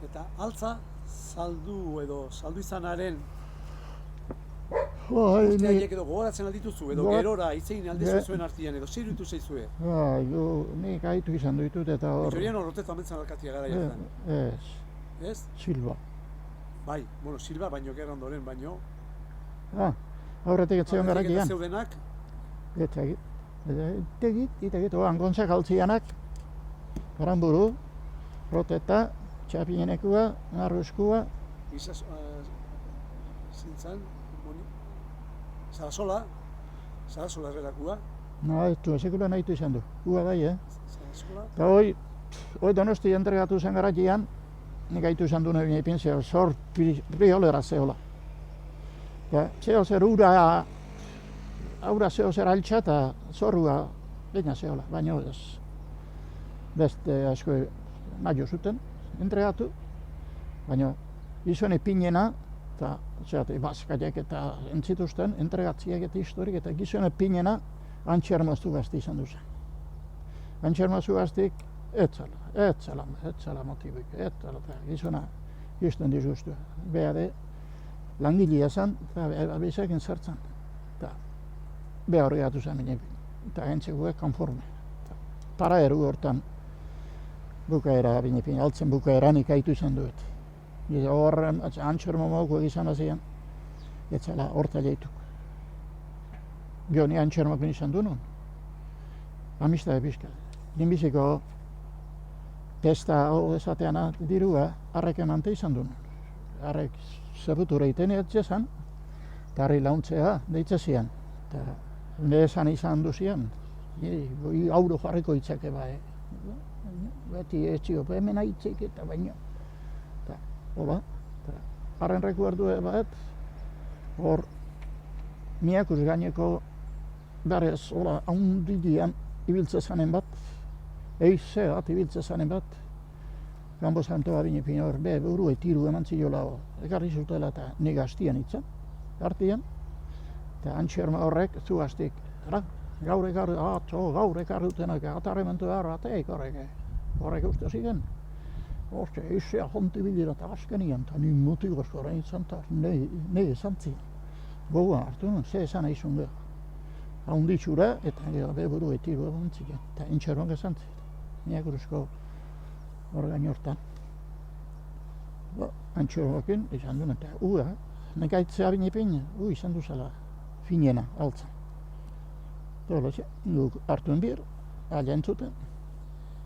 Eta altza saldu edo saldu izanaren Bai, haiek edo gogoratzen aldituzu edo gerora hitzein aldizu zuen artian edo zer iruditu zaizue? Bai, nik gaitu izan ditut eta hor... Itxorian horretetu amentzan alkatia gara jartan. Ez, Ez? Silva. Bai, bueno, Silva baino gerra ondoren baino. Aurretik etzeon gara gian. Zeudenak? Itegit, oan gontzak altzianak, Aramburu, Roteta, Txapinenekua, Narruzkua. Zintzan, Sarasola herrerakua. Ez du, sekula nahitu izan du, gua bai, Sarasola. Eta hoi Donosti entregatu zen garatian, nik gaitu izan du nebine ipintzea, zor priolera zehola. Zeo zer aura zeo zer altxa eta zorrua baina zehola, baina ez. Beste asko nahi zuten entregatu, baina izuen ipinena, eta bazkaiek eta entzituzten, entregatziak eta historik, eta gizuen ipinena antxermaztu gazti izan duzen. Antxermaztu gaztik ez zela motibuik, eta gizuna gizten dizuztu. Behade, langilea zen, eta bezakin zertzen. Eta beha hori gatu zen bine, eta entzekuek konforme. Para eru hortan bukaera bine, altzen bukaeran ikaitu izan duet. Horren, antxermo mauko egizan azian, ez zela horta leituk. Gio ni antxermoak izan du nun. Amistade pixka. Dinbiziko testa hau esateana dirua harrek emante izan du nun. Harrek zerrutura iten etzezan, eta harri launtzea deitze zian. Nehezan izan duzian, auro jarriko itzake bai. Beti etxio, hemen aitzik eta baino. Hola, harren rekuerdu bat, hor miakus gaineko darez, hola, haundigian ibiltze zanen bat, eize bat ibiltze zanen bat, Gambo Santoa bine pina hor, burue tiru eman ziola ekarri zutela eta nik hastian itzan, hartian, eta antxerma horrek zu hastik, gaur ekarri dutenak, atarrementu behar, ateik horrek uste ziren. Hortxe, eizea jonti bilira eta askenian, eta nik motibosko orain izan, eta nahi zantzien. Gogoan hartu nuen, ze esan aizun behar. Haunditxura, eta beburu etiru egon ziken, eta entxeroan gezantzien. Niaguruzko orgain hortan. Antxeroakin izan duen, eta nekaitzea binepin, izan duzela finena, altzan. Guk hartuen bir, ala entzuten.